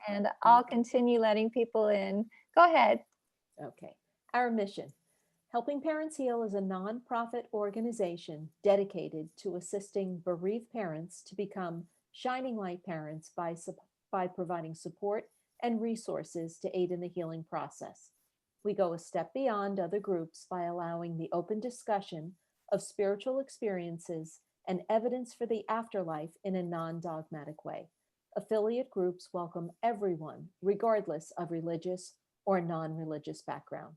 and I'll continue letting people in. Go ahead. Okay. Our mission. Helping Parents Heal is a nonprofit organization dedicated to assisting bereaved parents to become shining light parents by providing support and resources to aid in the healing process. We go a step beyond other groups by allowing the open discussion of spiritual experiences and evidence for the afterlife in a non dogmatic way. Affiliate groups welcome everyone, regardless of religious or non religious background.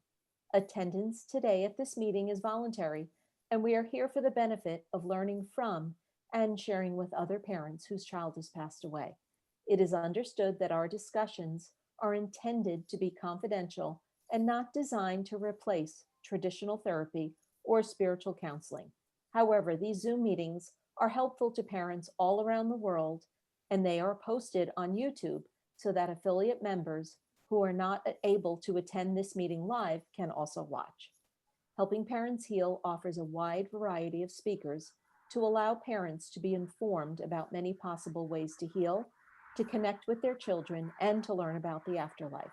Attendance today at this meeting is voluntary, and we are here for the benefit of learning from and sharing with other parents whose child has passed away. It is understood that our discussions are intended to be confidential and not designed to replace traditional therapy or spiritual counseling. However, these Zoom meetings are helpful to parents all around the world, and they are posted on YouTube so that affiliate members who are not able to attend this meeting live can also watch. Helping Parents Heal offers a wide variety of speakers to allow parents to be informed about many possible ways to heal, to connect with their children, and to learn about the afterlife.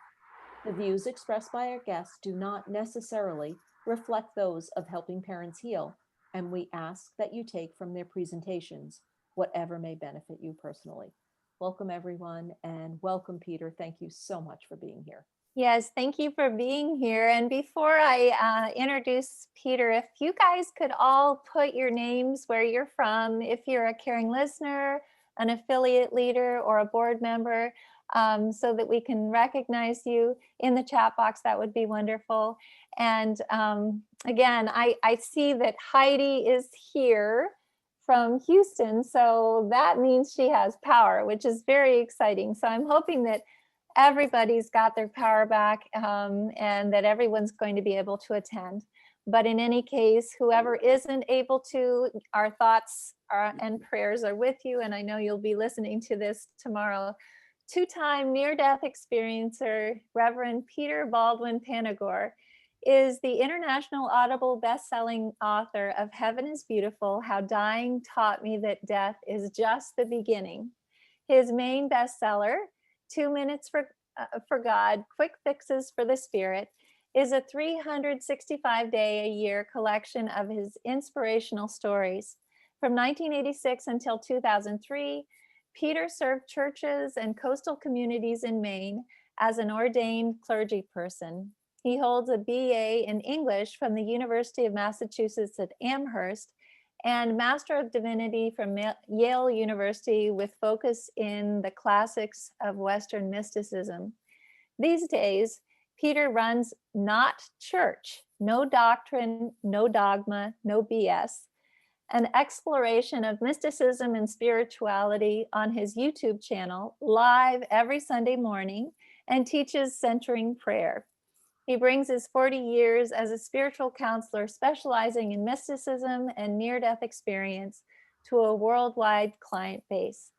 The views expressed by our guests do not necessarily reflect those of Helping Parents Heal, and we ask that you take from their presentations whatever may benefit you personally. Welcome, everyone, and welcome, Peter. Thank you so much for being here. Yes, thank you for being here. And before I introduce Peter, if you guys could all put your names where you're from, if you're a caring listener, an affiliate leader, or a board member, so that we can recognize you in the chat box, that would be wonderful. And again, I see that Heidi is here from Houston, so that means she has power, which is very exciting. So I'm hoping that everybody's got their power back, and that everyone's going to be able to attend. But in any case, whoever isn't able to, our thoughts and prayers are with you. And I know you'll be listening to this tomorrow. Two-time near-death experiencer, Reverend Peter Baldwin Panagore, is the international Audible best-selling author of Heaven is Beautiful, How Dying Taught Me That Death is Just the Beginning. His main bestseller, 2 Minutes for God, Quick Fixes for the Spirit, is a 365-day-a-year collection of his inspirational stories. From 1986 until 2003, Peter served churches and coastal communities in Maine as an ordained clergy person. He holds a BA in English from the University of Massachusetts at Amherst and Master of Divinity from Yale University with focus in the classics of Western mysticism. These days, Peter runs Not Church, No Doctrine, No Dogma, No BS, an exploration of mysticism and spirituality on his YouTube channel, live every Sunday morning, and teaches centering prayer. He brings his 40 years as a spiritual counselor specializing in mysticism and near-death experience to a worldwide client base.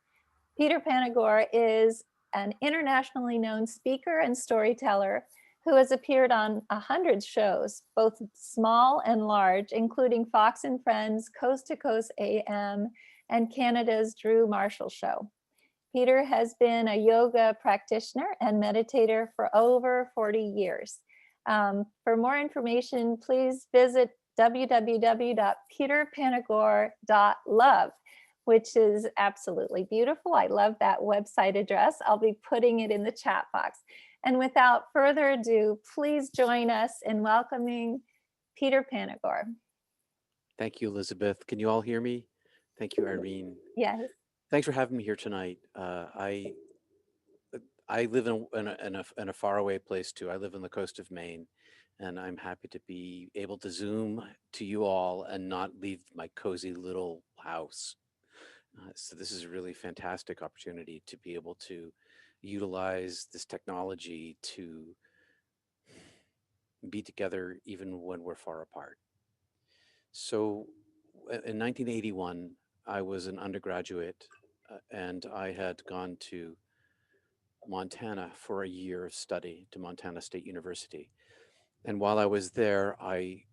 Peter Panagore is an internationally known speaker and storyteller who has appeared on 100 shows, both small and large, including Fox and Friends, Coast to Coast AM, and Canada's Drew Marshall Show. Peter has been a yoga practitioner and meditator for over 40 years. For more information, please visit www.peterpanagore.love, which is absolutely beautiful. I love that website address. I'll be putting it in the chat box. And without further ado, please join us in welcoming Peter Panagore. Thank you, Elizabeth. Can you all hear me? Thank you, Irene. Yes. Thanks for having me here tonight. I live in a faraway place too. I live on the coast of Maine, and I'm happy to be able to Zoom to you all and not leave my cozy little house. So this is a really fantastic opportunity to be able to utilize this technology to be together even when we're far apart. So in 1981, I was an undergraduate and I had gone to Montana for a year of study to Montana State University. And while I was there, I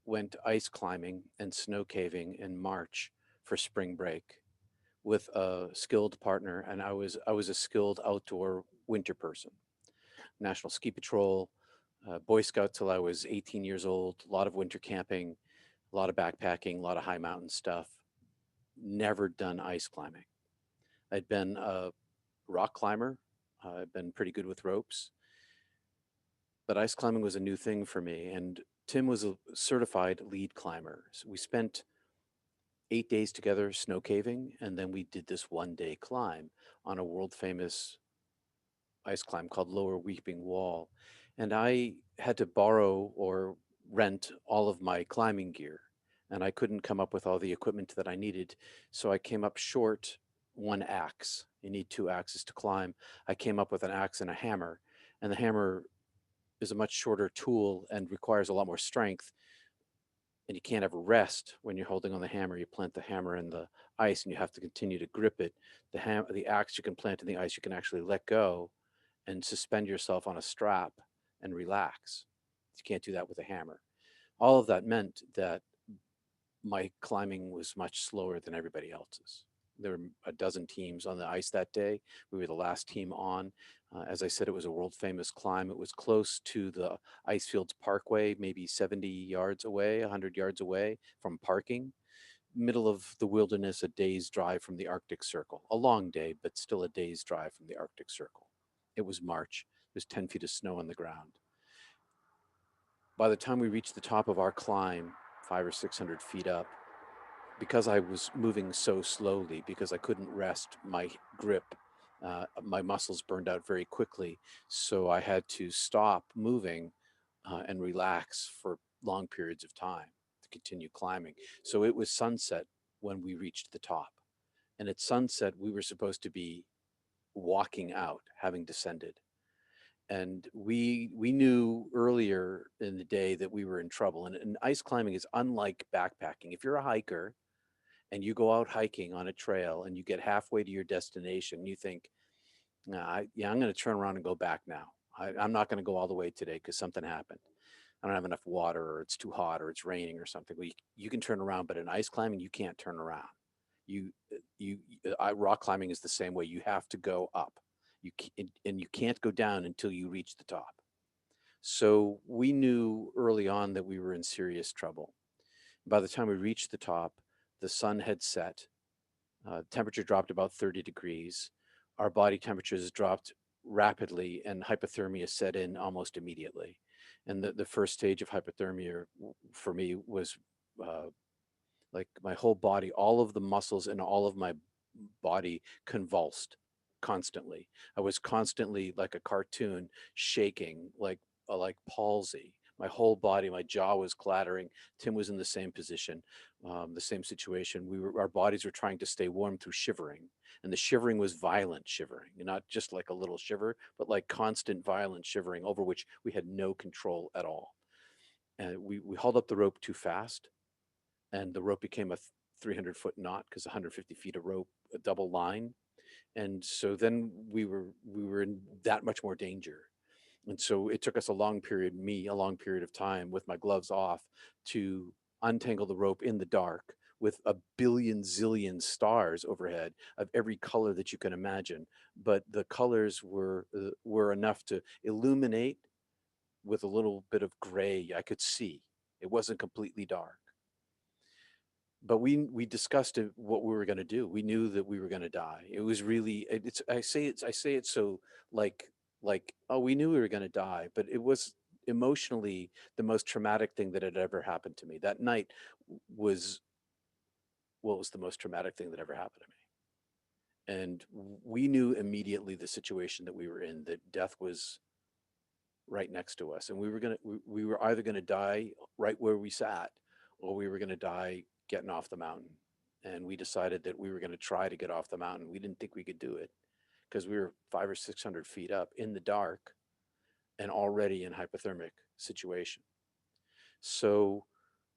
went ice climbing and snow caving in March for spring break with a skilled partner. And I was a skilled outdoor winter person. National Ski Patrol, Boy Scout till I was 18 years old, a lot of winter camping, a lot of backpacking, a lot of high mountain stuff. Never done ice climbing. I'd been a rock climber, I'd been pretty good with ropes, but ice climbing was a new thing for me. And Tim was a certified lead climber. So we spent 8 days together snow caving, and then we did this 1 day climb on a world famous ice climb called Lower Weeping Wall. And I had to borrow or rent all of my climbing gear, and I couldn't come up with all the equipment that I needed. So I came up short one axe. You need two axes to climb. I came up with an axe and a hammer, and the hammer is a much shorter tool and requires a lot more strength. And you can't ever rest when you're holding on the hammer. You plant the hammer in the ice and you have to continue to grip it. The axe you can plant in the ice, you can actually let go and suspend yourself on a strap and relax. You can't do that with a hammer. All of that meant that my climbing was much slower than everybody else's. There were a dozen teams on the ice that day. We were the last team on. As I said, it was a world famous climb. It was close to the Icefields Parkway, maybe 70 yards away, 100 yards away from parking. Middle of the wilderness, a day's drive from the Arctic Circle. A long day, but still a day's drive from the Arctic Circle. It was March. There's 10 feet of snow on the ground. By the time we reached the top of our climb, 500 or 600 feet up, because I was moving so slowly, because I couldn't rest my grip, my muscles burned out very quickly. So I had to stop moving and relax for long periods of time to continue climbing. So it was sunset when we reached the top. And at sunset, we were supposed to be walking out, having descended. And we knew earlier in the day that we were in trouble. And ice climbing is unlike backpacking. If you're a hiker and you go out hiking on a trail and you get halfway to your destination, you think, nah, yeah, I'm going to turn around and go back now. I'm not going to go all the way today because something happened. I don't have enough water, or it's too hot, or it's raining, or something. Well, you can turn around, but in ice climbing, you can't turn around. You, rock climbing is the same way. You have to go up. And you can't go down until you reach the top. So we knew early on that we were in serious trouble. By the time we reached the top, the sun had set. Temperature dropped about 30 degrees. Our body temperatures dropped rapidly, and hypothermia set in almost immediately. And the first stage of hypothermia for me was like my whole body, all of the muscles in all of my body convulsed constantly. I was constantly like a cartoon shaking, like palsy. My whole body, my jaw was clattering. Tim was in the same position, the same situation. Our bodies were trying to stay warm through shivering, and the shivering was violent shivering, not just like a little shiver, but like constant violent shivering over which we had no control at all. And we hauled up the rope too fast, and the rope became a 300-foot knot because 150 feet of rope, a double line. And so then we were in that much more danger. And so it took us a long period of time with my gloves off to untangle the rope in the dark with a billion zillion stars overhead of every color that you can imagine. But the colors were enough to illuminate with a little bit of gray. I could see. It wasn't completely dark, but we discussed what we were going to do. We knew that we were going to die. It was really it's I say it so like oh, we knew we were going to die, but it was emotionally the most traumatic thing that had ever happened to me. That night was what was the most traumatic thing that ever happened to me. And we knew immediately the situation that we were in, that death was right next to us, and we were either going to die right where we sat, or we were going to die getting off the mountain. And we decided that we were going to try to get off the mountain. We didn't think we could do it because we were 500 or 600 feet up in the dark and already in hypothermic situation. So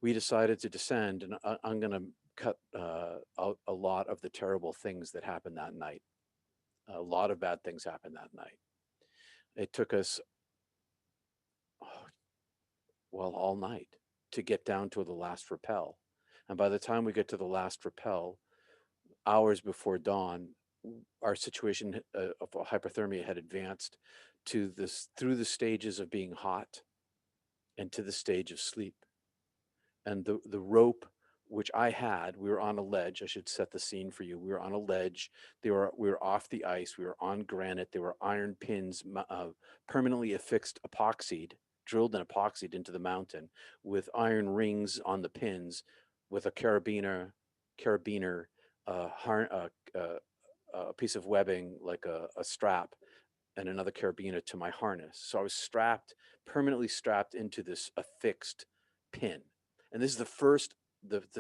we decided to descend, and I'm going to cut out a lot of the terrible things that happened that night. A lot of bad things happened that night. It took us well, all night to get down to the last rappel. And by the time we get to the last rappel, hours before dawn, our situation of hypothermia had advanced to this, through the stages of being hot and to the stage of sleep. And the rope which I had, we were on a ledge. I should set the scene for you. We were on a ledge. We were off the ice. We were on granite. There were iron pins, permanently affixed, epoxied, drilled and epoxied into the mountain, with iron rings on the pins, with a carabiner, a piece of webbing like a strap, and another carabiner to my harness. So I was strapped, permanently strapped into this affixed pin. And this is the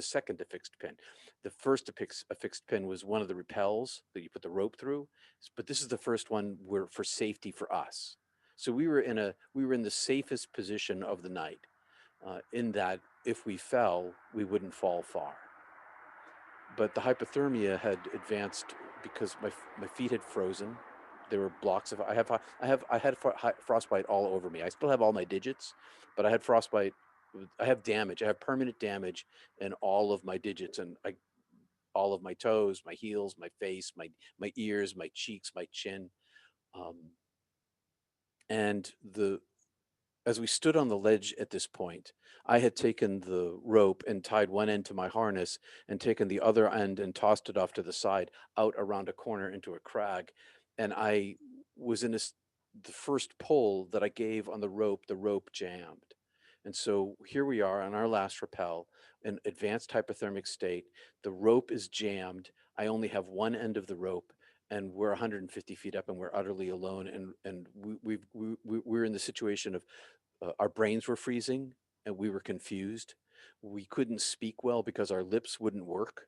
second affixed pin. The first affixed pin was one of the rappels that you put the rope through, but this is the first one where for safety for us. So we were in the safest position of the night, in that if we fell, we wouldn't fall far. But the hypothermia had advanced because my feet had frozen. There were blocks of I had frostbite all over me. I still have all my digits, but I had frostbite. I have damage. I have permanent damage in all of my digits, and all of my toes, my heels, my face, my ears, my cheeks, my chin. Um, and the As we stood on the ledge at this point, I had taken the rope and tied one end to my harness and taken the other end and tossed it off to the side, out around a corner into a crag. And I was in the first pull that I gave on the rope jammed. And so here we are on our last rappel, in advanced hypothermic state. The rope is jammed. I only have one end of the rope, and we're 150 feet up, and we're utterly alone. And we're in the situation of, our brains were freezing and we were confused. We couldn't speak well because our lips wouldn't work,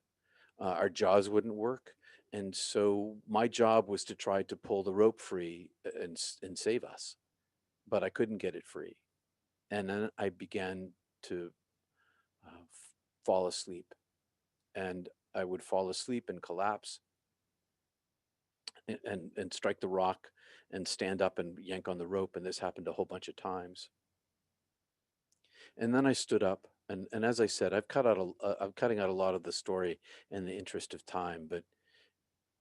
our jaws wouldn't work. And so my job was to try to pull the rope free and save us, but I couldn't get it free. And then I began to fall asleep, and I would fall asleep and collapse, and strike the rock and stand up and yank on the rope. And this happened a whole bunch of times. And then I stood up, and as I said, I'm cutting out a lot of the story in the interest of time, but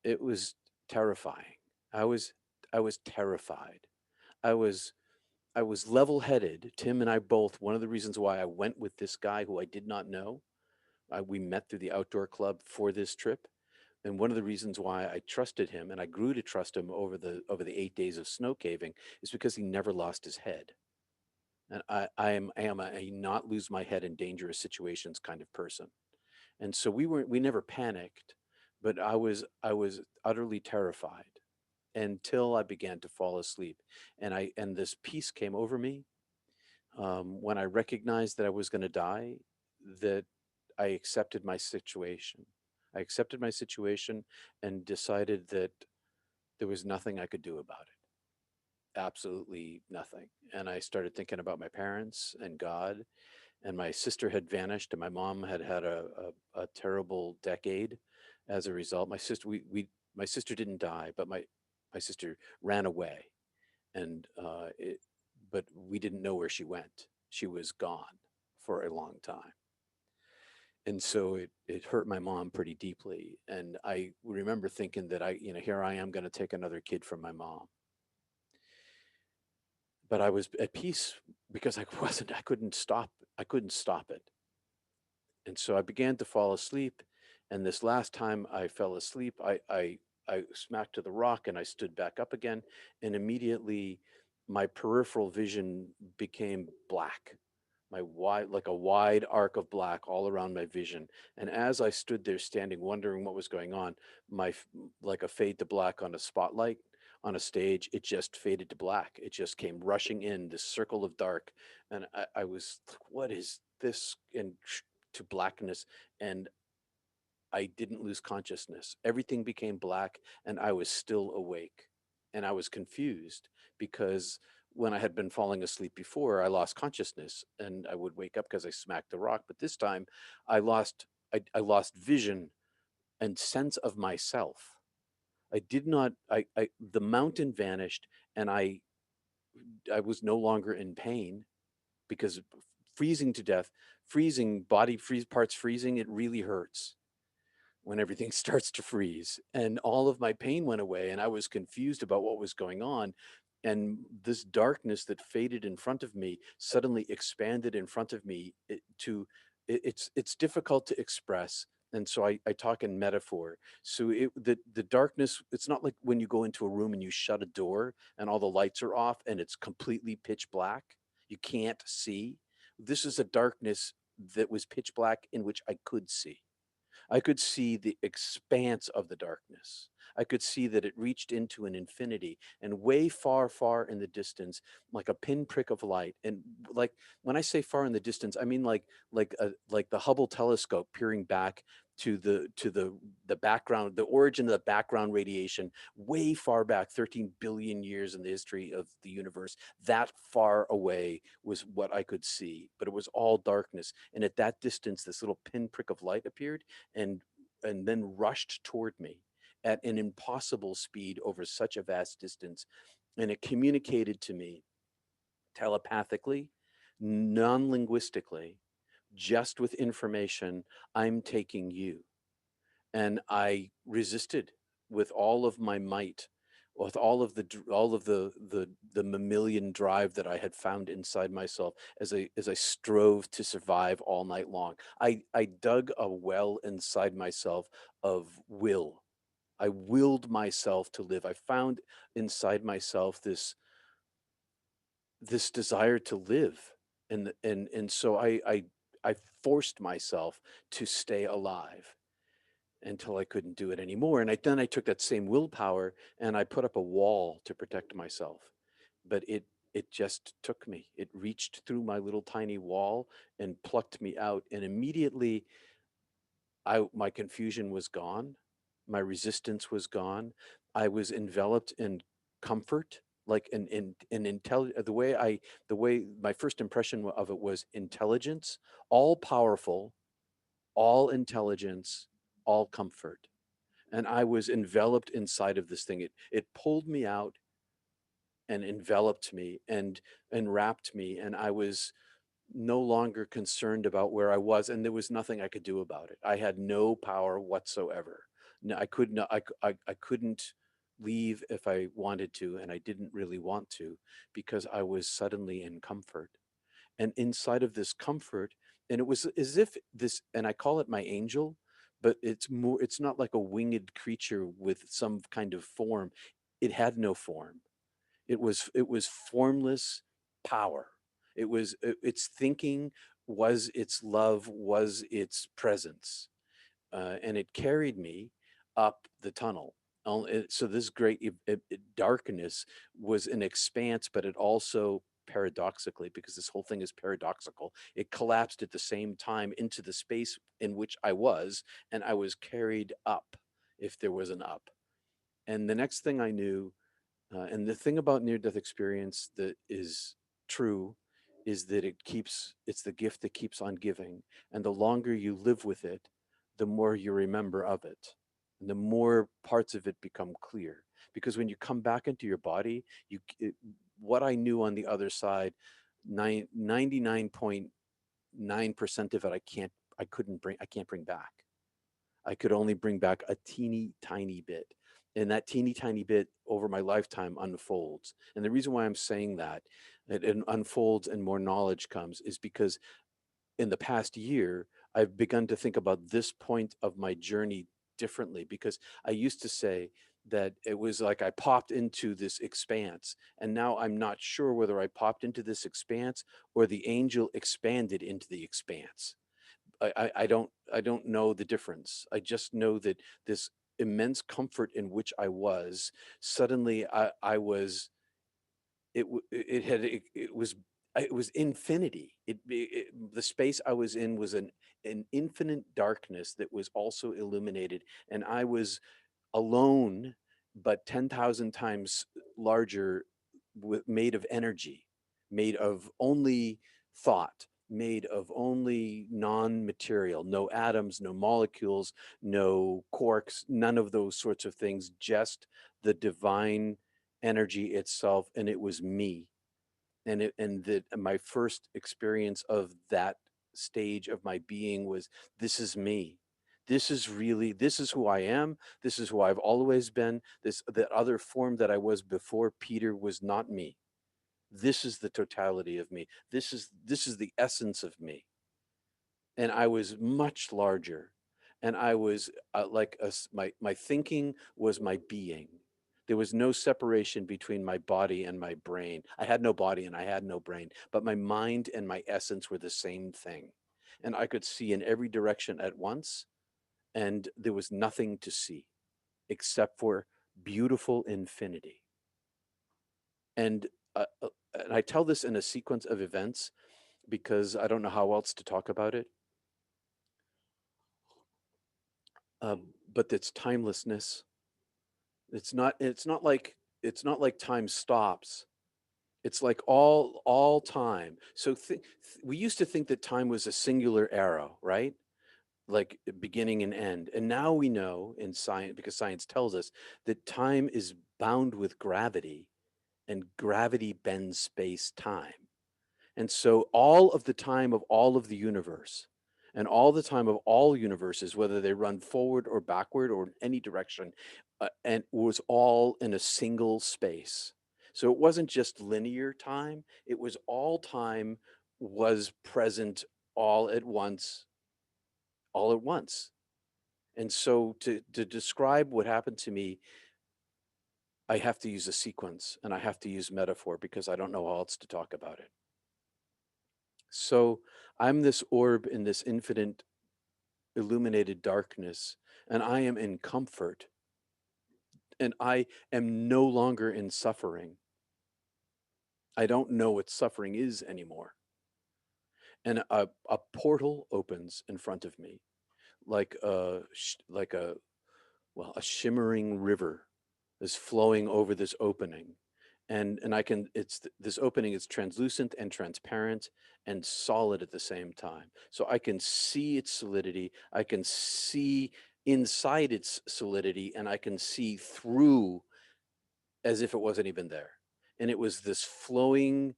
it was terrifying. I was I was terrified. I was I was level-headed. Tim and I both. One of the reasons why I went with this guy who I did not know. We met through the outdoor club for this trip, and one of the reasons why I trusted him and I grew to trust him over the 8 days of snow caving is because he never lost his head. And I am a not lose my head in dangerous situations kind of person. And so we never panicked, but I was utterly terrified until I began to fall asleep. And this peace came over me, when I recognized that I was going to die, that I accepted my situation. I accepted my situation and decided that there was nothing I could do about it. Absolutely nothing. And I started thinking about my parents and God, and my sister had vanished, and my mom had had a terrible decade as a result. My sister didn't die, but my sister ran away, and but we didn't know where she went. She was gone for a long time. And so it hurt my mom pretty deeply. And I remember thinking that here I am going to take another kid from my mom. But I was at peace because I couldn't stop it. And so I began to fall asleep. And this last time I fell asleep, I smacked to the rock and I stood back up again. And immediately my peripheral vision became black, like a wide arc of black all around my vision. And as I stood there standing, wondering what was going on, like a fade to black on a spotlight on a stage, it just faded to black. It just came rushing in, this circle of dark. And I was like, what is this? And to blackness, and I didn't lose consciousness. Everything became black, and I was still awake. And I was confused because when I had been falling asleep before, I lost consciousness and I would wake up because I smacked the rock. But this time I lost vision and sense of myself. I did not the mountain vanished, and I was no longer in pain because freezing to death, freezing body freeze parts freezing, it really hurts. when everything starts to freeze, and all of my pain went away, and I was confused about what was going on. And this darkness that faded in front of me suddenly expanded in front of me it's difficult to express. And so I talk in metaphor. So the darkness, it's not like when you go into a room and you shut a door and all the lights are off and it's completely pitch black. You can't see. This is a darkness that was pitch black in which I could see. I could see the expanse of the darkness. I could see that it reached into an infinity and way far, far in the distance, like a pinprick of light. And like when I say far in the distance, I mean like the Hubble telescope peering back to the background, the origin of the background radiation, way far back, 13 billion years in the history of the universe. That far away was what I could see, but it was all darkness. And at that distance, this little pinprick of light appeared and and then rushed toward me at an impossible speed over such a vast distance. And it communicated to me telepathically, non-linguistically, just with information: I'm taking you. And I resisted with all of my might, with all of the mammalian drive that I had found inside myself as I strove to survive all night long. I dug a well inside myself of will. I willed myself to live. I found inside myself this desire to live, and so I forced myself to stay alive until I couldn't do it anymore. And then I took that same willpower and I put up a wall to protect myself. But it just took me. It reached through my little tiny wall and plucked me out. And immediately my confusion was gone. My resistance was gone. I was enveloped in comfort, like the way my first impression of it was intelligence, all powerful, all intelligence, all comfort. And I was enveloped inside of this thing. It pulled me out and enveloped me and wrapped me, and I was no longer concerned about where I was, and there was nothing I could do about it. I had no power whatsoever. No, I could not. I couldn't leave if I wanted to, and I didn't really want to because I was suddenly in comfort. And inside of this comfort, and it was as if this, and I call it my angel, but it's not like a winged creature with some kind of form. It had no form. It was formless power. Its thinking, was its love, was its presence, and it carried me up the tunnel. So this great darkness was an expanse, but it also paradoxically, because this whole thing is paradoxical, it collapsed at the same time into the space in which I was, and I was carried up, if there was an up. And the next thing I knew, and the thing about near death experience that is true is that it's the gift that keeps on giving. And the longer you live with it, the more you remember of it. And the more parts of it become clear. Because when you come back into your body, what I knew on the other side, 99.9% of it, I can't bring back. I could only bring back a teeny tiny bit. And that teeny tiny bit over my lifetime unfolds. And the reason why I'm saying that it unfolds and more knowledge comes is because in the past year, I've begun to think about this point of my journey differently. Because I used to say that it was like I popped into this expanse, and now I'm not sure whether I popped into this expanse or the angel expanded into the expanse. I don't know the difference. I just know that this immense comfort in which I was, suddenly I was, it had it was infinity. The space I was in was an infinite darkness that was also illuminated, and I was alone, but 10,000 times larger, made of energy, made of only thought, made of only non-material, no atoms, no molecules, no quarks, none of those sorts of things, just the divine energy itself. And it was me. And that my first experience of that stage of my being was, this is me. This is who I am. This is who I've always been. That other form that I was before Peter was not me. This is the totality of me. This is the essence of me. And I was much larger. And I was my thinking was my being. There was no separation between my body and my brain. I had no body and I had no brain, but my mind and my essence were the same thing. And I could see in every direction at once, and there was nothing to see except for beautiful infinity. And and I tell this in a sequence of events because I don't know how else to talk about it. But it's timelessness. It's not like time stops. It's like all time. So we used to think that time was a singular arrow, right? Like beginning and end. And now we know in science, because science tells us that time is bound with gravity, and gravity bends space time. And so all of the time of all of the universe and all the time of all universes, whether they run forward or backward or in any direction, and was all in a single space. So it wasn't just linear time, it was all time was present all at once, all at once. And so to describe what happened to me, I have to use a sequence and I have to use metaphor because I don't know how else to talk about it. So I'm this orb in this infinite illuminated darkness, and I am in comfort, and I am no longer in suffering. I don't know what suffering is anymore. And a portal opens in front of me, like a shimmering river is flowing over this opening. And I can this opening is translucent and transparent and solid at the same time. So I can see its solidity, I can see inside its solidity, and I can see through as if it wasn't even there. And it was this flowing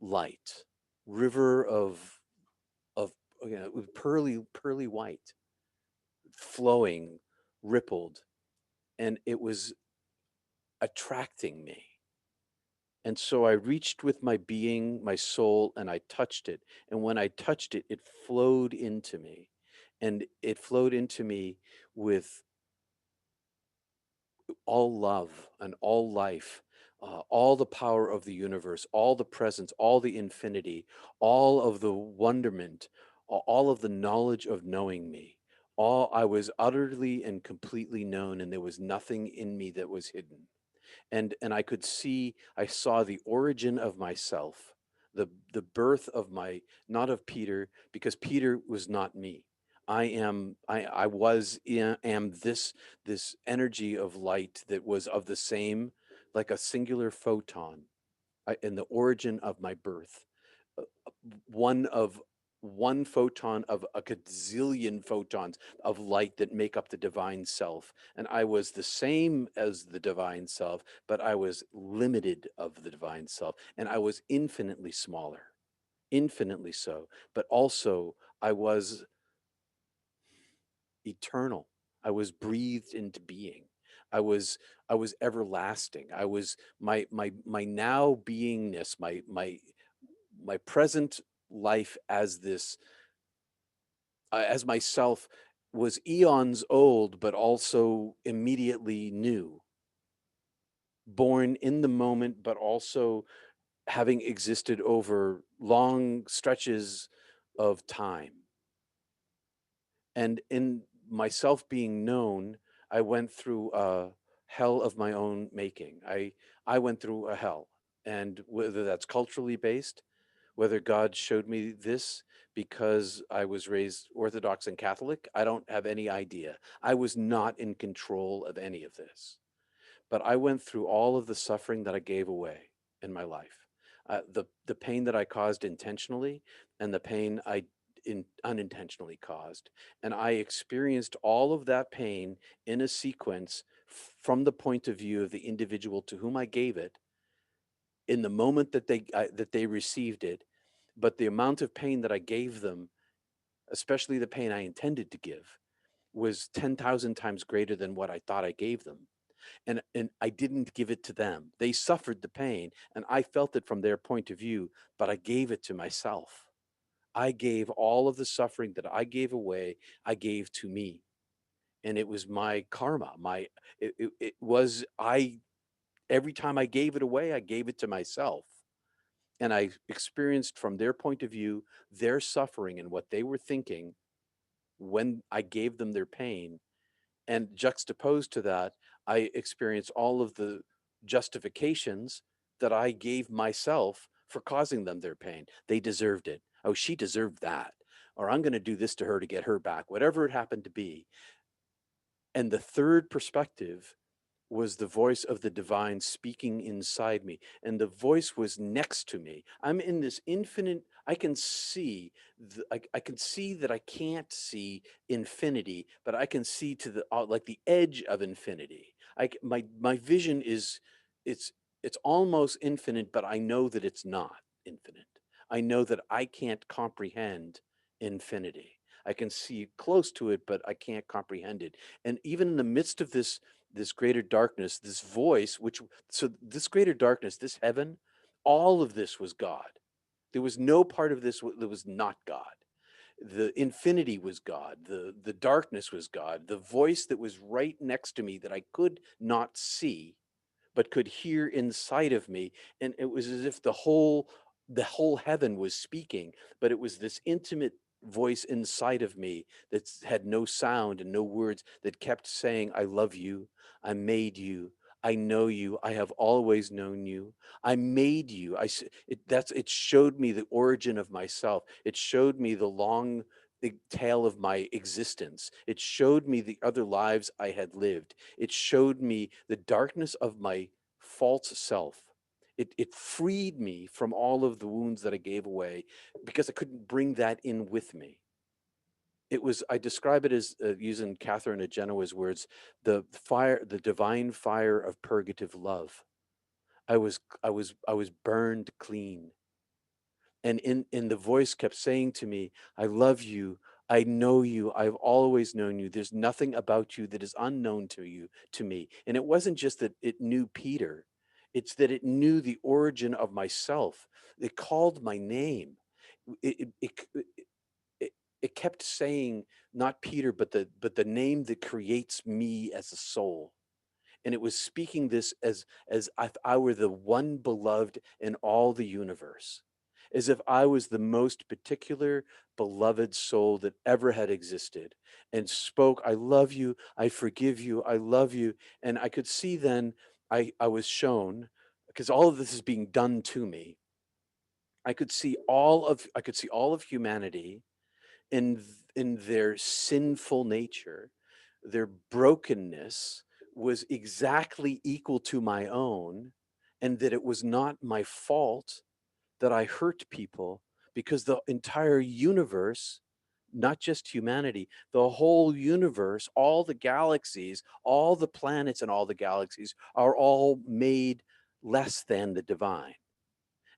light, river of pearly white, flowing, rippled, and it was attracting me. And so I reached with my being, my soul, and I touched it. And when I touched it, it flowed into me. And it flowed into me with all love and all life, all the power of the universe, all the presence, all the infinity, all of the wonderment, all of the knowledge of knowing me. All I was utterly and completely known, and there was nothing in me that was hidden. And I saw the origin of myself, the birth of my, not of Peter, because Peter was not me. I am this energy of light that was of the same, like a singular photon, in the origin of my birth, uh, one of one photon of a gazillion photons of light that make up the divine self. And I was the same as the divine self, but I was limited of the divine self. And I was infinitely smaller, infinitely so. But also, I was eternal. I was breathed into being. I was I was everlasting. I was my now beingness, my present life as this as myself was eons old, but also immediately new, born in the moment, but also having existed over long stretches of time. And in myself being known, I went through a hell of my own making. I went through a hell, and whether that's culturally based, whether God showed me this because I was raised Orthodox and Catholic, I don't have any idea. I was not in control of any of this. But I went through all of the suffering that I gave away in my life. The pain that I caused intentionally and the pain I unintentionally caused. And I experienced all of that pain in a sequence from the point of view of the individual to whom I gave it in the moment that they received it, but the amount of pain that I gave them, especially the pain I intended to give, was 10,000 times greater than what I thought I gave them. And I didn't give it to them. They suffered the pain and I felt it from their point of view, but I gave it to myself. I gave all of the suffering that I gave away, I gave to me. And it was my karma. It was I every time I gave it away, I gave it to myself. And I experienced from their point of view their suffering and what they were thinking when I gave them their pain. And juxtaposed to that, I experienced all of the justifications that I gave myself for causing them their pain. They deserved it. Oh, she deserved that. Or I'm going to do this to her to get her back, whatever it happened to be. And the third perspective was the voice of the divine speaking inside me. And the voice was next to me. I'm in this infinite, I can see, I can see that I can't see infinity, but I can see to the, like the edge of infinity. My vision is, it's, it's almost infinite, but I know that it's not infinite. I know that I can't comprehend infinity. I can see close to it, but I can't comprehend it. And even in the midst of this greater darkness, this voice, so this greater darkness, this heaven, all of this was God. There was no part of this that was not God. The infinity was God. The darkness was God. The voice that was right next to me that I could not see, but could hear inside of me. And it was as if the whole heaven was speaking, but it was this intimate voice inside of me that had no sound and no words, that kept saying, I love you, I made you, I know you, I have always known you, I made you. It showed me the origin of myself. It showed me the long tale of my existence. It showed me the other lives I had lived. It showed me the darkness of my false self. It freed me from all of the wounds that I gave away because I couldn't bring that in with me. I describe it as, using Catherine of Genoa's words, the fire, the divine fire of purgative love. I was burned clean. And in the voice kept saying to me, I love you, I know you, I've always known you, there's nothing about you that is unknown to me. And it wasn't just that it knew Peter, it's that it knew the origin of myself. It called my name. It, it, it, it, it kept saying not Peter, but the name that creates me as a soul. And it was speaking this as if I were the one beloved in all the universe, as if I was the most particular beloved soul that ever had existed, and spoke, I love you, I forgive you, I love you. And I could see then, I was shown, because all of this is being done to me, I could see all of humanity in their sinful nature. Their brokenness was exactly equal to my own, and that it was not my fault that I hurt people, because the entire universe, not just humanity, the whole universe, all the galaxies, all the planets and all the galaxies are all made less than the divine.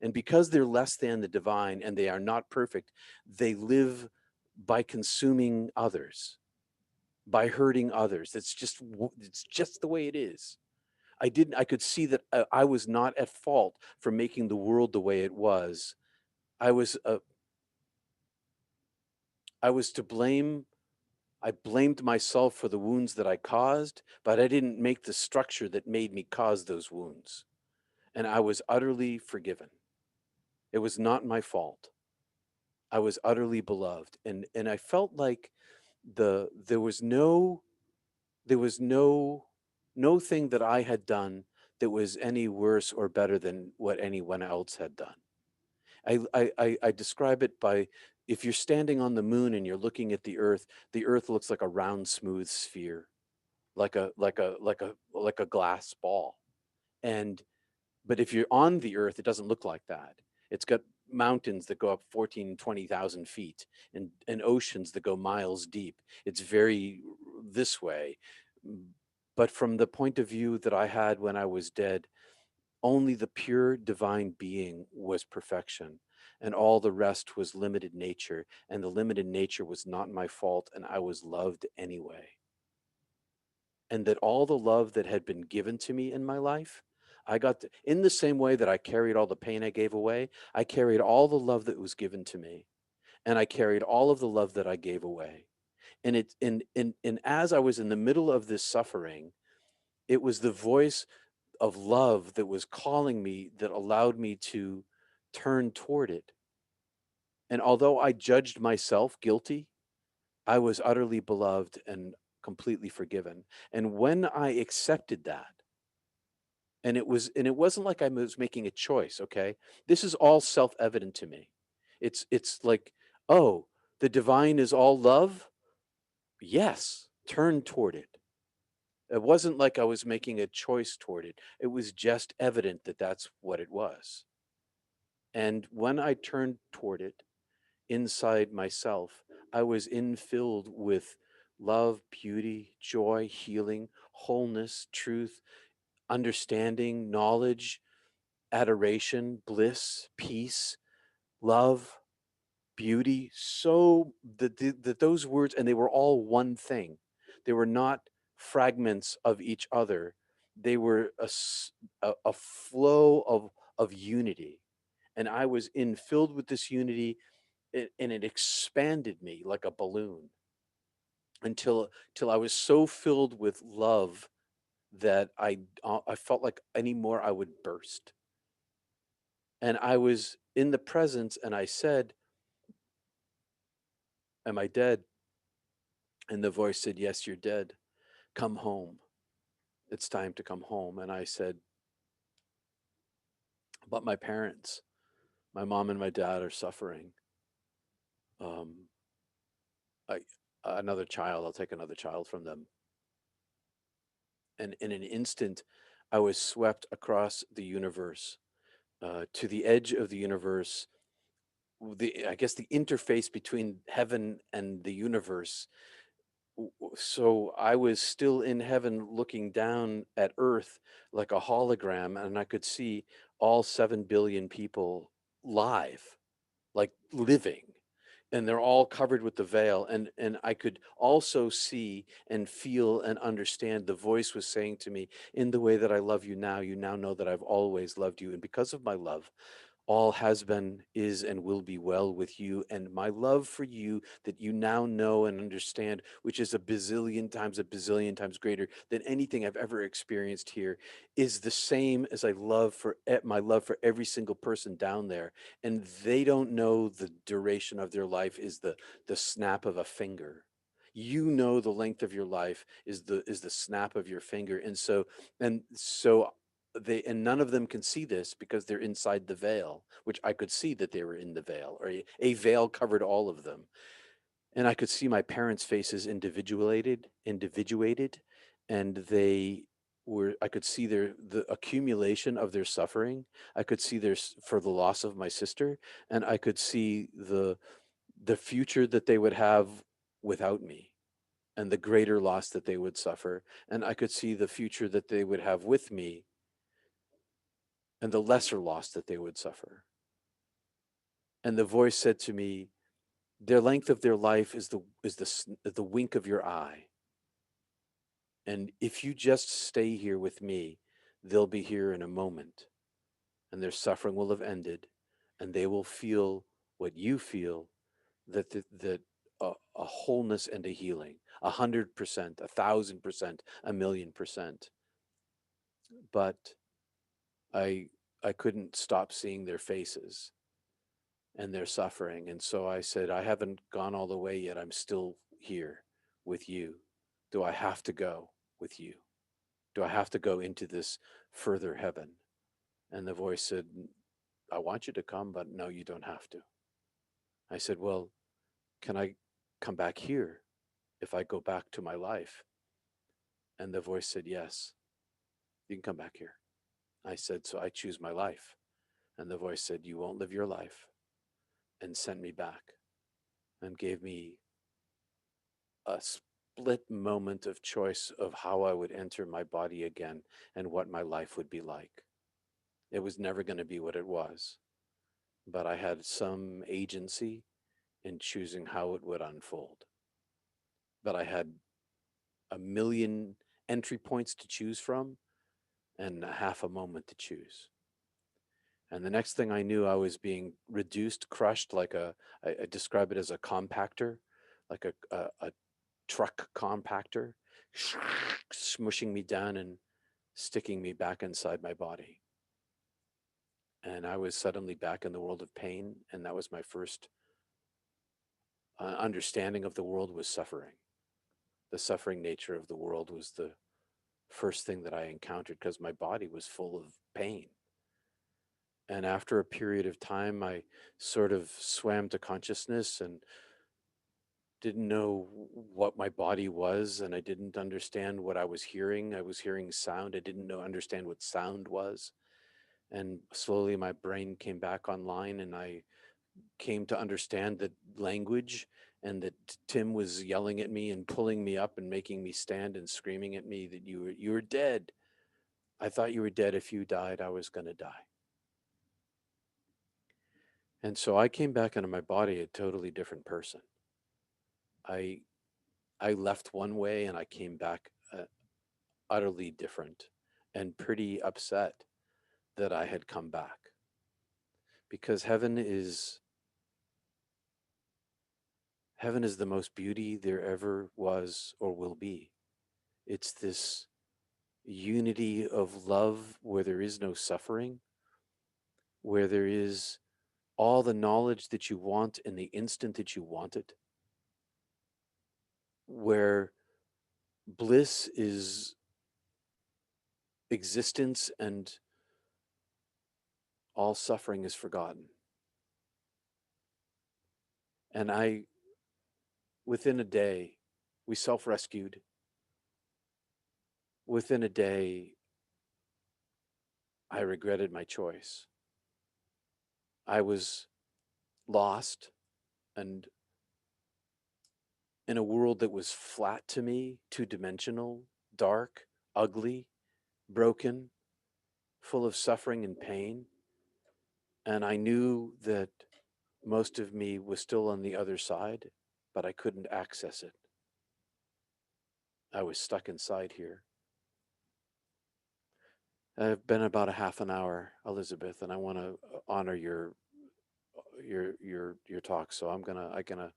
And because they're less than the divine and they are not perfect, they live by consuming others, by hurting others. It's just the way it is. I could see that I was not at fault for making the world the way it was. I was uh, I was to blame. I blamed myself for the wounds that I caused, but I didn't make the structure that made me cause those wounds. And I was utterly forgiven. It was not my fault. I was utterly beloved. And I felt like there was no thing that I had done that was any worse or better than what anyone else had done. I describe it by, if you're standing on the moon and you're looking at the earth looks like a round, smooth sphere, like a glass ball. And but if you're on the earth, it doesn't look like that. It's got mountains that go up 14, 20,000 feet, and oceans that go miles deep. It's very this way. But from the point of view that I had when I was dead, only the pure divine being was perfection. and all the rest was limited nature, and the limited nature was not my fault, and I was loved anyway. And that all the love that had been given to me in my life, I got to, in the same way that I carried all the pain I gave away, I carried all the love that was given to me, and I carried all of the love that I gave away. And and as I was in the middle of this suffering, it was the voice of love that was calling me that allowed me to turn toward it. And although I judged myself guilty, I was utterly beloved and completely forgiven. And when I accepted that, and it wasn't like I was making a choice, okay? This is all self-evident to me. It's like, oh, the divine is all love? Yes, turn toward it. It wasn't like I was making a choice toward it. It was just evident that that's what it was. And when I turned toward it inside myself, I was infilled with love, beauty, joy, healing, wholeness, truth, understanding, knowledge, adoration, bliss, peace, love, beauty. So that those words, and they were all one thing. They were not fragments of each other. They were a flow of unity. And I was filled with this unity, and it expanded me like a balloon until I was so filled with love that I felt like anymore I would burst. And I was in the presence, and I said, "Am I dead?" And the voice said, "Yes, you're dead. Come home. It's time to come home." And I said, "But my parents, my mom and my dad are suffering. Um, I another child. I'll take another child from them." And in an instant, I was swept across the universe, to the edge of the universe, I guess the interface between heaven and the universe. So I was still in heaven looking down at earth like a hologram, and I could see all 7 billion people live, like living, and they're all covered with the veil. And I could also see and feel and understand the voice was saying to me, "In the way that I love you now know that I've always loved you, and because of my love, all has been, is, and will be well with you. And my love for you that you now know and understand, which is a bazillion times greater than anything I've ever experienced here, is the same as my love for every single person down there. And they don't know the duration of their life is the snap of a finger. You know the length of your life is the snap of your finger. And so none of them can see this because they're inside the veil, which I could see that they were in the veil, or a veil covered all of them. And I could see my parents' faces individuated, and I could see the accumulation of their suffering. I could see for the loss of my sister, and I could see the future that they would have without me, and the greater loss that they would suffer. And I could see the future that they would have with me, and the lesser loss that they would suffer. And the voice said to me, "Their length of their life is the wink of your eye. And if you just stay here with me, they'll be here in a moment, and their suffering will have ended, and they will feel what you feel, that a wholeness and a healing, 100%, 1,000%, 1,000,000%." But I I couldn't stop seeing their faces and their suffering. And so I said, "I haven't gone all the way yet. I'm still here with you. Do I have to go with you? Do I have to go into this further heaven?" And the voice said, "I want you to come, but no, you don't have to." I said, "Well, can I come back here if I go back to my life?" And the voice said, "Yes, you can come back here." I said, "So I choose my life." And the voice said, "You won't live your life," and sent me back and gave me a split moment of choice of how I would enter my body again and what my life would be like. It was never going to be what it was. but I had some agency in choosing how it would unfold. But I had a million entry points to choose from and a half a moment to choose. And the next thing I knew, I was being reduced, crushed like I describe it as a compactor, like a truck compactor, smushing me down and sticking me back inside my body. And I was suddenly back in the world of pain. And that was my first understanding of the world was suffering. The suffering nature of the world was the first thing that I encountered because my body was full of pain. And after a period of time, I sort of swam to consciousness and didn't know what my body was, and I didn't understand what I was hearing. I was hearing sound. I didn't understand what sound was. And slowly my brain came back online, and I came to understand that language, and that Tim was yelling at me and pulling me up and making me stand and screaming at me that you were dead. I thought you were dead. If you died, I was going to die. And so I came back into my body a totally different person. I I left one way and I came back utterly different and pretty upset that I had come back, because heaven is the most beauty there ever was or will be. It's this unity of love where there is no suffering, where there is all the knowledge that you want in the instant that you want it, where bliss is existence and all suffering is forgotten. And within a day, we self rescued. Within a day, I regretted my choice. I was lost and in a world that was flat to me, two dimensional, dark, ugly, broken, full of suffering and pain. And I knew that most of me was still on the other side, but I couldn't access it. I was stuck inside here. I've been about a half an hour, Elizabeth, and I want to honor your talk. So I'm gonna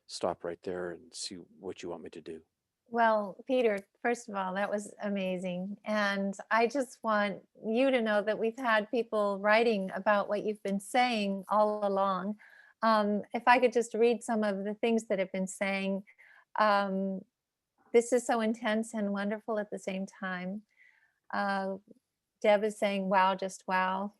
stop right there and see what you want me to do. Well, Peter, first of all, that was amazing. And I just want you to know that we've had people writing about what you've been saying all along. If I could just read some of the things that have been saying, um, this is so intense and wonderful at the same time. Uh, Deb is saying, wow, just wow.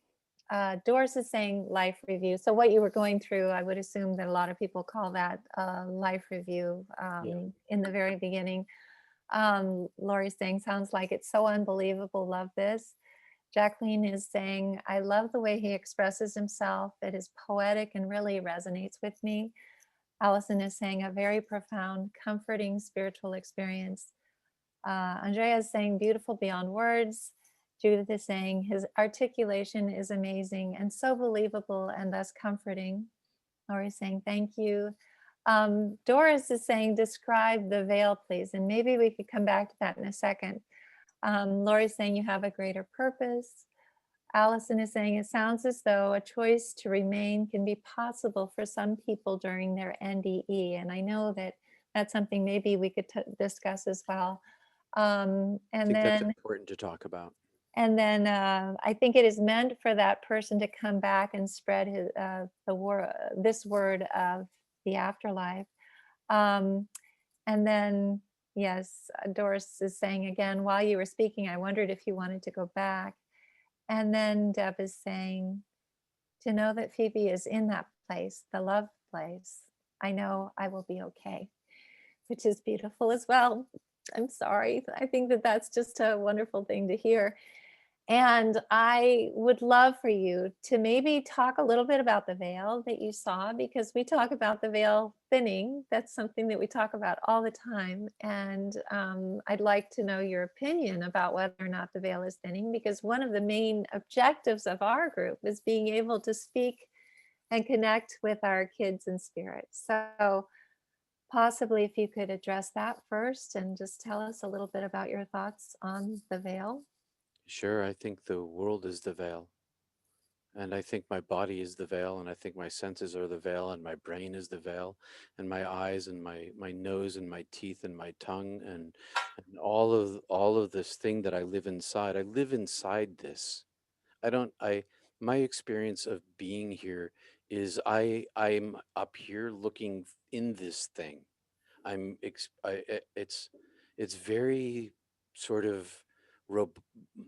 Doris is saying life review. So what you were going through, I would assume that a lot of people call that life review Yeah. in the very beginning. Lori's saying, sounds like it's so unbelievable. Love this. Jacqueline is saying, I love the way he expresses himself. It is poetic and really resonates with me. Allison is saying, a very profound, comforting spiritual experience. Andrea is saying, beautiful beyond words. Judith is saying, his articulation is amazing and so believable and thus comforting. Lori's saying, thank you. Doris is saying, describe the veil, please. And maybe we could come back to that in a second. Lori's saying, you have a greater purpose. Allison is saying, it sounds as though a choice to remain can be possible for some people during their NDE. And I know that that's something maybe we could discuss as well. I And think that's then important to talk about. I think it is meant for that person to come back and spread this word of the afterlife. Um, and then, yes, Doris is saying again, while you were speaking, I wondered if you wanted to go back. And then Deb is saying, to know that Phoebe is in that place, the love place, I know I will be okay, which is beautiful as well. I'm sorry. I think that that's just a wonderful thing to hear. And I would love for you to maybe talk a little bit about the veil that you saw, because we talk about the veil thinning. That's something that we talk about all the time. And I'd like to know your opinion about whether or not the veil is thinning, because one of the main objectives of our group is being able to speak and connect with our kids in spirit. So possibly if you could address that first and just tell us a little bit about your thoughts on the veil. Sure, I think the world is the veil. And I think my body is the veil, and I think my senses are the veil, and my brain is the veil, and my eyes and my nose and my teeth and my tongue and all of this thing that I live inside. I live inside this. I don't I My experience of being here is I'm up here looking in this thing. It's very sort of rob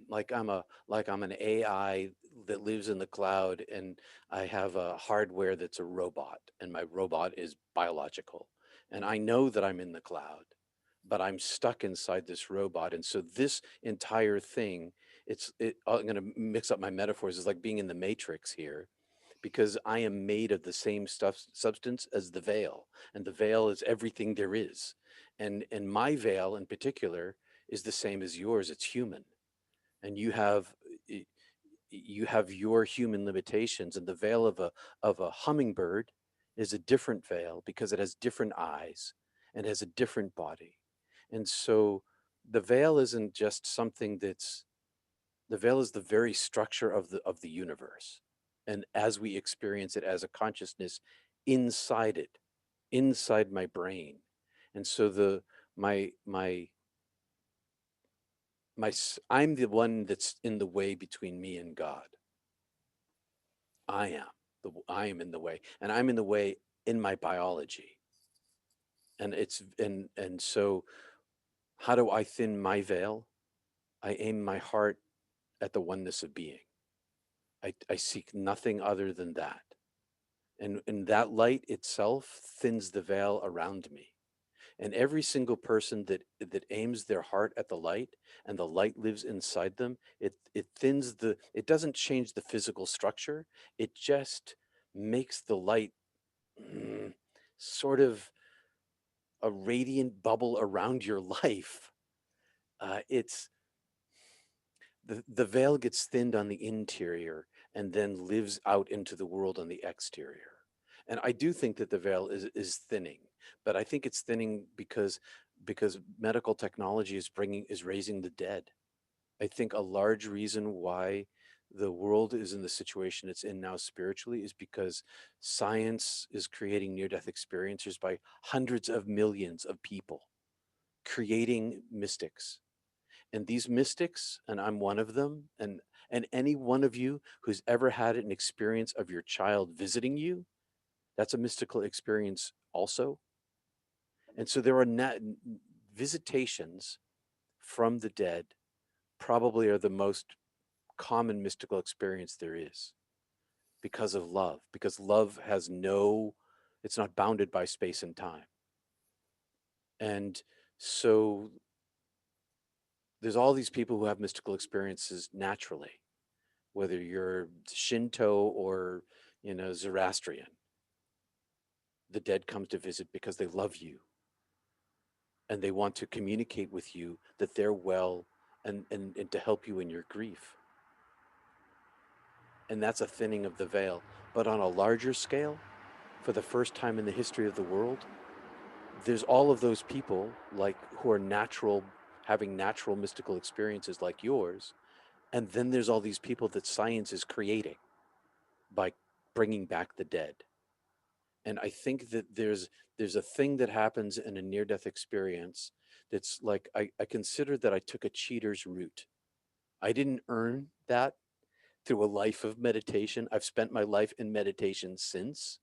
like I'm an AI that lives in the cloud, and I have a hardware that's a robot, and my robot is biological, and I know that I'm in the cloud, but I'm stuck inside this robot. And so this entire thing, I'm going to mix up my metaphors. It's like being in the matrix here, because I am made of the same substance as the veil, and the veil is everything there is. And my veil in particular is the same as yours. It's human, and y- you have your human limitations, and the veil of a hummingbird is a different veil because it has different eyes and has a different body. And so the veil isn't just something that's the veil is the very structure of the universe. And as we experience it as a consciousness inside it, inside my brain. And so the my my I'm the one that's in the way between me and God. I am I am in the way, and I'm in the way in my biology. And so how do I thin my veil? I aim my heart at the oneness of being. I seek nothing other than that. And that light itself thins the veil around me. And every single person that aims their heart at the light, and the light lives inside them, it doesn't change the physical structure. It just makes the light mm, sort of a radiant bubble around your life. It's the veil gets thinned on the interior and then lives out into the world on the exterior. And I do think that the veil is thinning, but I think it's thinning because medical technology is raising the dead. I think a large reason why the world is in the situation it's in now spiritually is because science is creating near-death experiencers by hundreds of millions of people, creating mystics. And these mystics, and I'm one of them, and any one of you who's ever had an experience of your child visiting you, that's a mystical experience also. And so there are visitations from the dead, probably are the most common mystical experience there is, because of love, because love has no, it's not bounded by space and time. And so there's all these people who have mystical experiences naturally, whether you're Shinto or, Zoroastrian. The dead come to visit because they love you, and they want to communicate with you that they're well, and to help you in your grief. And that's a thinning of the veil. But on a larger scale, for the first time in the history of the world, there's all of those people like who are natural, having natural mystical experiences like yours. And then there's all these people that science is creating by bringing back the dead. And I think that there's a thing that happens in a near death experience that's like, I consider that I took a cheater's route. I didn't earn that through a life of meditation. I've spent my life in meditation since,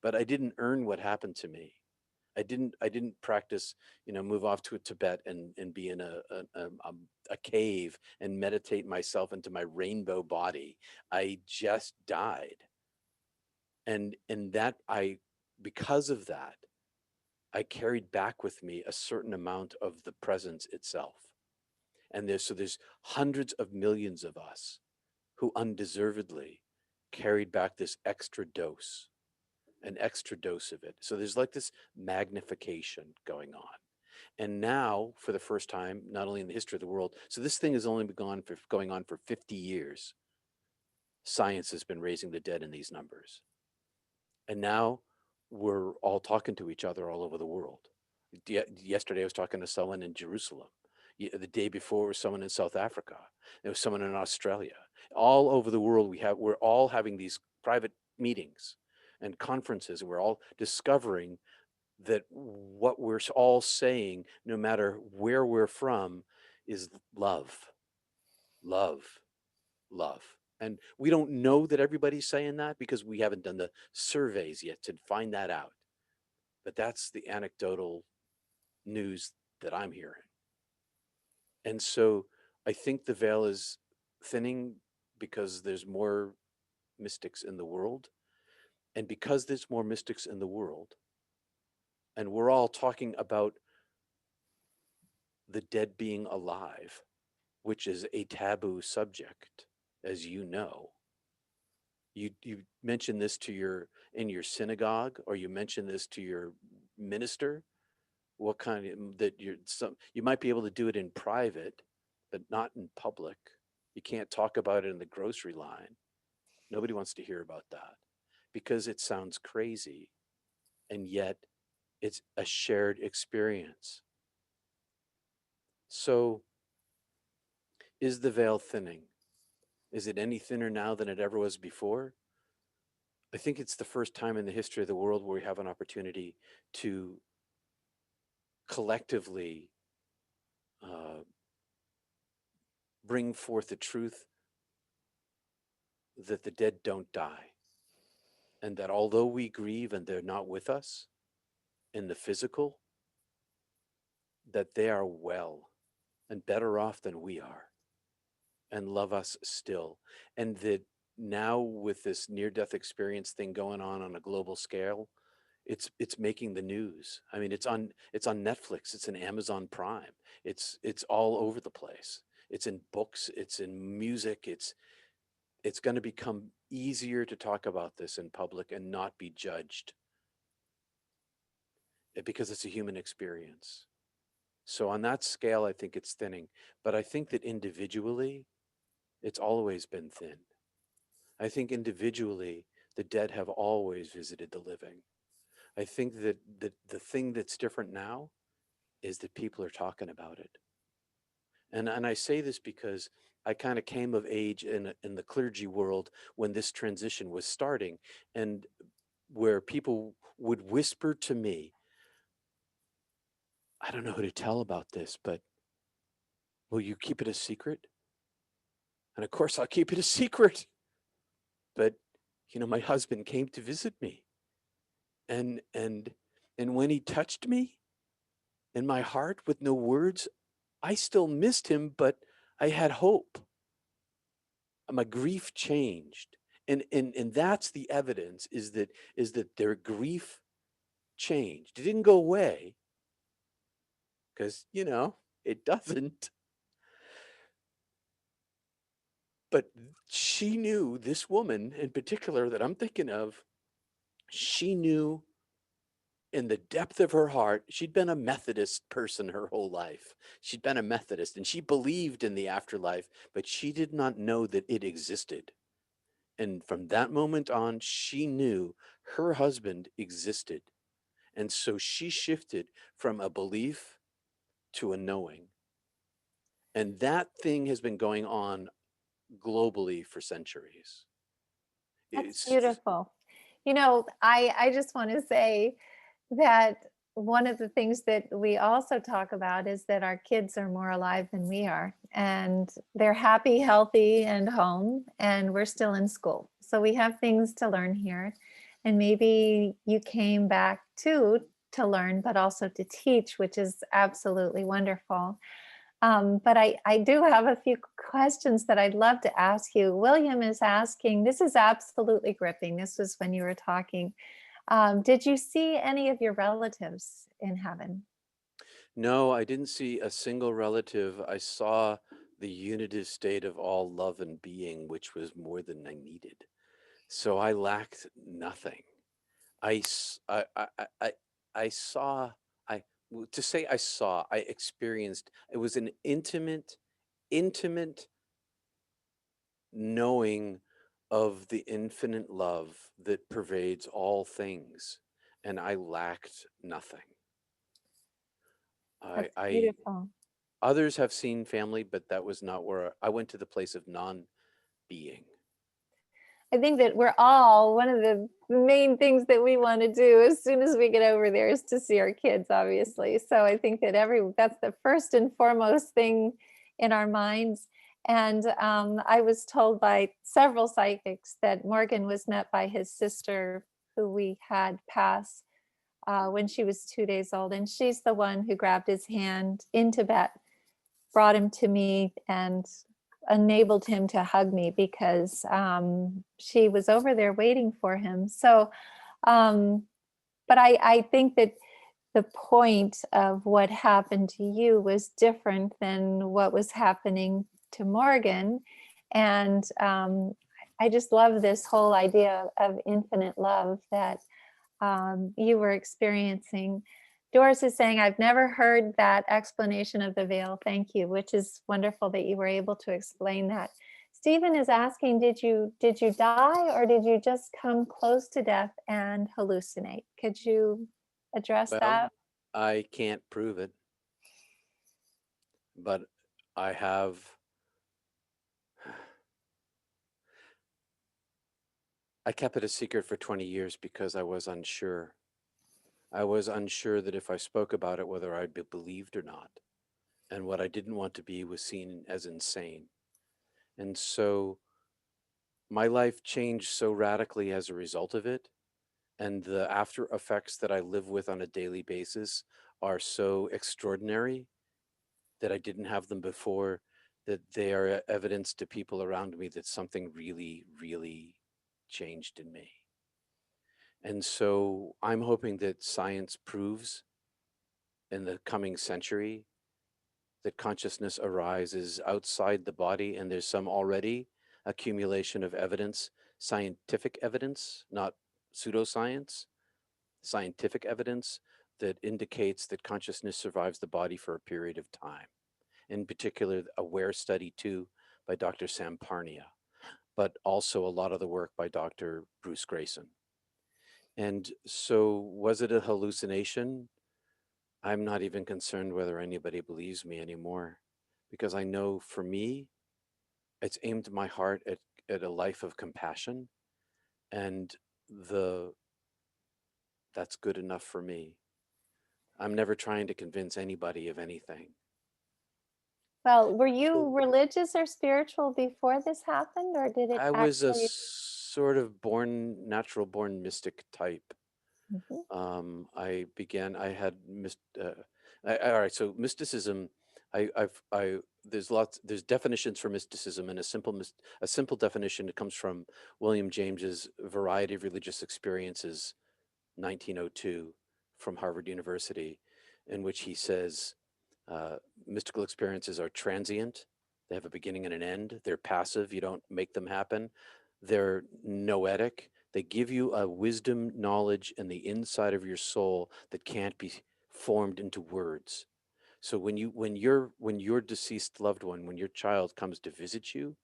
but I didn't earn what happened to me. I didn't practice, move off to a Tibet and be in a cave and meditate myself into my rainbow body. I just died. And that I because of that, I carried back with me a certain amount of the presence itself. And there's hundreds of millions of us who undeservedly carried back this extra dose, an extra dose of it. So there's like this magnification going on. And now, for the first time, not only in the history of the world, so this thing has only been going on for 50 years. Science has been raising the dead in these numbers. And now we're all talking to each other all over the world. Yesterday, I was talking to someone in Jerusalem. The day before, was someone in South Africa. There was someone in Australia. All over the world, we're all having these private meetings and conferences, and we're all discovering that what we're all saying, no matter where we're from, is love, love, love. And we don't know that everybody's saying that because we haven't done the surveys yet to find that out. But that's the anecdotal news that I'm hearing. And so I think the veil is thinning because there's more mystics in the world. And because there's more mystics in the world, and we're all talking about the dead being alive, which is a taboo subject, as you know. You mention this to in your synagogue, or you mention this to your minister. What kind of you might be able to do it in private, but not in public. You can't talk about it in the grocery line. Nobody wants to hear about that because it sounds crazy, and yet it's a shared experience. So, is the veil thinning? Is it any thinner now than it ever was before? I think it's the first time in the history of the world where we have an opportunity to collectively uh, bring forth the truth that the dead don't die, and that although we grieve and they're not with us in the physical, that they are well and better off than we are and love us still. And that now, with this near-death experience thing going on a global scale, it's making the news. I mean, it's on Netflix, it's in Amazon Prime, it's all over the place. It's in books, it's in music, it's going to become easier to talk about this in public and not be judged because it's a human experience. So on that scale, I think it's thinning, but I think that individually, it's always been thin. I think individually, the dead have always visited the living. I think that the thing that's different now is that people are talking about it. And I say this because I kind of came of age in the clergy world when this transition was starting, and where people would whisper to me, I don't know who to tell about this, but will you keep it a secret? And of course, I'll keep it a secret. But, my husband came to visit me, and when he touched me in my heart with no words, I still missed him, but I had hope. My grief changed. And that's the evidence, is that their grief changed. It didn't go away, because it doesn't. But she knew, this woman in particular that I'm thinking of, she knew in the depth of her heart. She'd been a Methodist person her whole life. She'd been a Methodist, and she believed in the afterlife, but she did not know that it existed. And from that moment on, she knew her husband existed. And so she shifted from a belief to a knowing. And that thing has been going on globally for centuries. That's It's just, beautiful. I just want to say that one of the things that we also talk about is that our kids are more alive than we are, and they're happy, healthy, and home, and we're still in school. So we have things to learn here. And maybe you came back too to learn, but also to teach, which is absolutely wonderful. But I do have a few questions that I'd love to ask you. William is asking, this is absolutely gripping. This was when you were talking. Did you see any of your relatives in heaven? no, I didn't see a single relative. I saw the unitive state of all love and being, which was more than I needed. So I lacked nothing. I, s- I saw, to say I saw, I experienced, it was an intimate knowing of the infinite love that pervades all things, and I lacked nothing. That's I beautiful. others have seen family, but that was not where I went to the place of non-being. I think that we're all, one of the main things that we want to do as soon as we get over there is to see our kids, obviously. So I think that that's the first and foremost thing in our minds. And I was told by several psychics that Morgan was met by his sister, who we had pass when she was 2 days old. And she's the one who grabbed his hand in Tibet, brought him to me, and enabled him to hug me because she was over there waiting for him. So, but I think that the point of what happened to you was different than what was happening to Morgan. And I just love this whole idea of infinite love that you were experiencing. Doris is saying, I've never heard that explanation of the veil. Thank you, which is wonderful that you were able to explain that. Stephen is asking, did you die, or did you just come close to death and hallucinate? Could you address Well, that? I can't prove it, but I have. I kept it a secret for 20 years because I was unsure. I was unsure that if I spoke about it, whether I'd be believed or not. And what I didn't want to be was seen as insane. And so my life changed so radically as a result of it. And the after effects that I live with on a daily basis are so extraordinary that I didn't have them before, that they are evidence to people around me that something really, really changed in me. And so I'm hoping that science proves in the coming century that consciousness arises outside the body, and there's some already accumulation of evidence, scientific evidence, not pseudoscience, scientific evidence that indicates that consciousness survives the body for a period of time. In particular, a WARE study too by Dr. Sam Parnia, but also a lot of the work by Dr. Bruce Grayson. And so was it a hallucination? I'm not even concerned whether anybody believes me anymore, because I know for me, it's aimed my heart at a life of compassion, and the that's good enough for me. I'm never trying to convince anybody of anything. Well, were you So religious or spiritual before this happened, or did it I was a actually? sort of natural born mystic type. Mhm. I had all right. So mysticism, there's definitions for mysticism, and a simple definition that comes from William James's Variety of Religious Experiences, 1902, from Harvard University, in which he says uh, mystical experiences are transient. They have a beginning and an end. They're passive. You don't make them happen. They're noetic. They give you a wisdom, knowledge in the inside of your soul that can't be formed into words. So when your deceased loved one, when your child comes to visit you,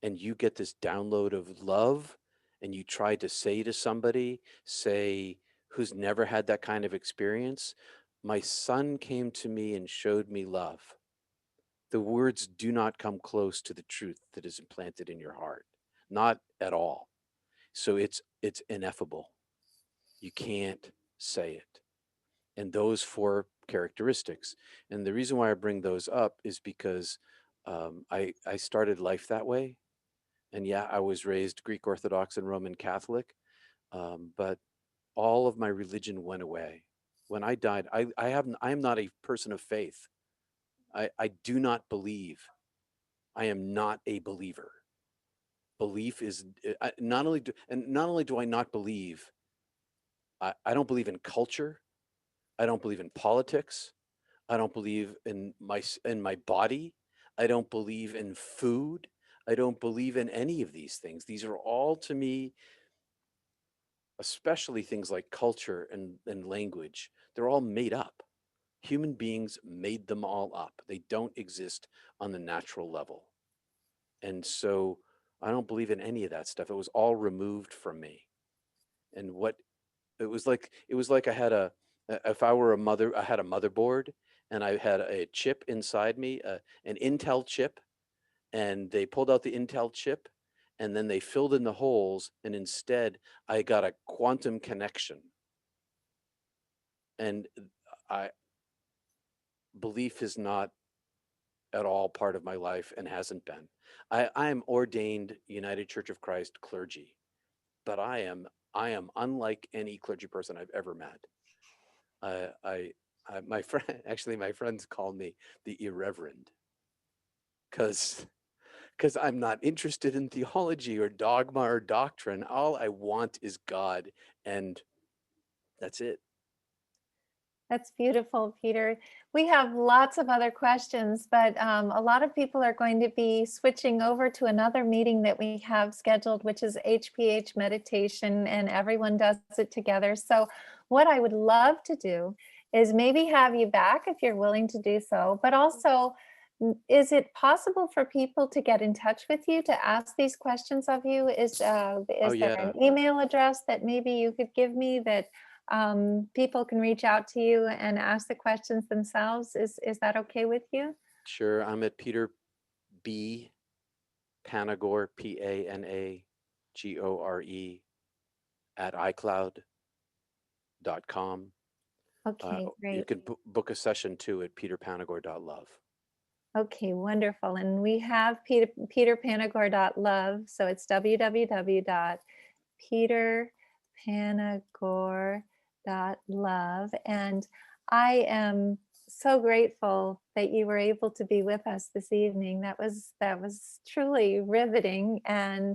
and you get this download of love, and you try to say to somebody, say, who's never had that kind of experience, my son came to me and showed me love. The words do not come close to the truth that is implanted in your heart, not at all. So it's ineffable. You can't say it. And those four characteristics. And the reason why I bring those up is because I started life that way. And yeah, I was raised Greek Orthodox and Roman Catholic, but all of my religion went away. When I died, I am not a person of faith. I do not believe. I am not a believer. Belief is not only do I not believe, I don't believe in culture. I don't believe in politics. I don't believe in my body. I don't believe in food. I don't believe in any of these things. These are all to me, especially things like culture and language, they're all made up. Human beings made them all up. They don't exist on the natural level. And so I don't believe in any of that stuff. It was all removed from me. And what it was like I had if I were a mother, I had a motherboard and I had a chip inside me, an Intel chip, and they pulled out the Intel chip and then they filled in the holes, and instead I got a quantum connection. And I belief is not at all part of my life and hasn't been. I am ordained United Church of Christ clergy, but I am unlike any clergy person I've ever met. My friend, actually, my friends call me the irreverend because I'm not interested in theology or dogma or doctrine. All I want is God, and that's it. That's beautiful, Peter. We have lots of other questions, but a lot of people are going to be switching over to another meeting that we have scheduled, which is HPH meditation, and everyone does it together. So what I would love to do is maybe have you back if you're willing to do so, but also, is it possible for people to get in touch with you to ask these questions of you? Is Oh there yeah, an email address that maybe you could give me that people can reach out to you and ask the questions themselves? Is that okay with you? sure. I'm at Peter B. Panagore, Panagore at iCloud.com. Okay, You great. can book a session too at peterpanagore.love. Okay, wonderful. And we have peterpanagore.love. So it's www.peterpanagore.love. And I am so grateful that you were able to be with us this evening. That was truly riveting. And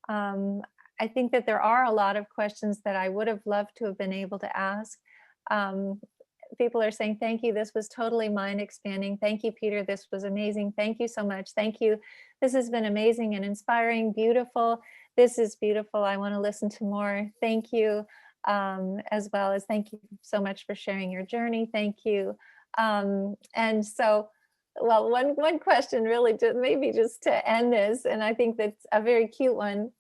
I think that there are a lot of questions that I would have loved to have been able to ask. People are saying, thank you. This was totally mind expanding. Thank you, Peter. This was amazing. Thank you so much. Thank you. This has been amazing and inspiring, beautiful. This is beautiful. I want to listen to more. Thank you. As well as thank you so much for sharing your journey. Thank you. And so, well, one question really maybe just to end this, and I think that's a very cute one.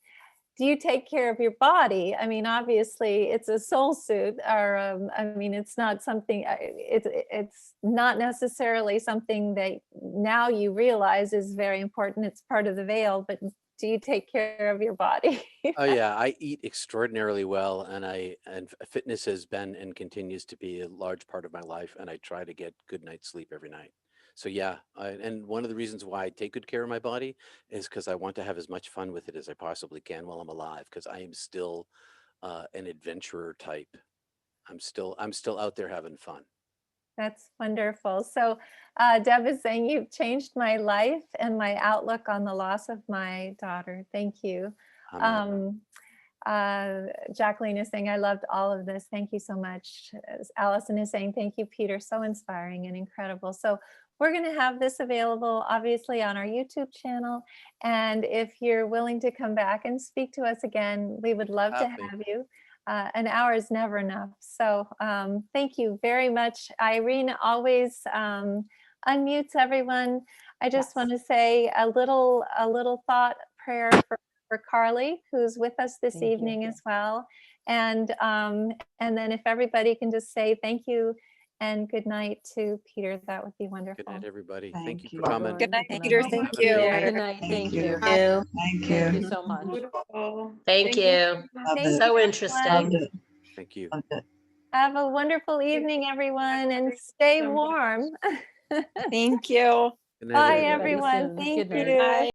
Do you take care of your body? I mean, obviously it's a soul suit, or I mean, it's not something, it's not necessarily something that now you realize is very important. It's part of the veil, but do you take care of your body? Oh yeah, I eat extraordinarily well, and fitness has been and continues to be a large part of my life, and I try to get good night's sleep every night. So yeah, and one of the reasons why I take good care of my body is because I want to have as much fun with it as I possibly can while I'm alive, because I am still an adventurer type. I'm still out there having fun. That's wonderful. So Deb is saying, you've changed my life and my outlook on the loss of my daughter. Thank you. Amen. Jacqueline is saying, I loved all of this. Thank you so much. Allison is saying, thank you, Peter. So inspiring and incredible. So we're going to have this available, obviously, on our YouTube channel. And if you're willing to come back and speak to us again, we would love to Happy. have you. An hour is never enough. So thank you very much. Irene always unmutes everyone. I just want to say a little thought prayer for Carly, who's with us this Thank you. evening as well. And then if everybody can just say thank you and good night to Peter, that would be wonderful. Good night, everybody. Thank Thank you you. for coming. Good night, Good Peter. night. Thank Have a good you. night. Good night. Thank you. Thank Thank you you. so much. Beautiful. Thank you. Love Thank it. you, So everyone. interesting. Loved it. Thank you. Loved it. Have a wonderful evening, everyone, and stay warm. Thank you. Good night, Bye, everybody. everyone. soon. Thank Good night. you. Bye.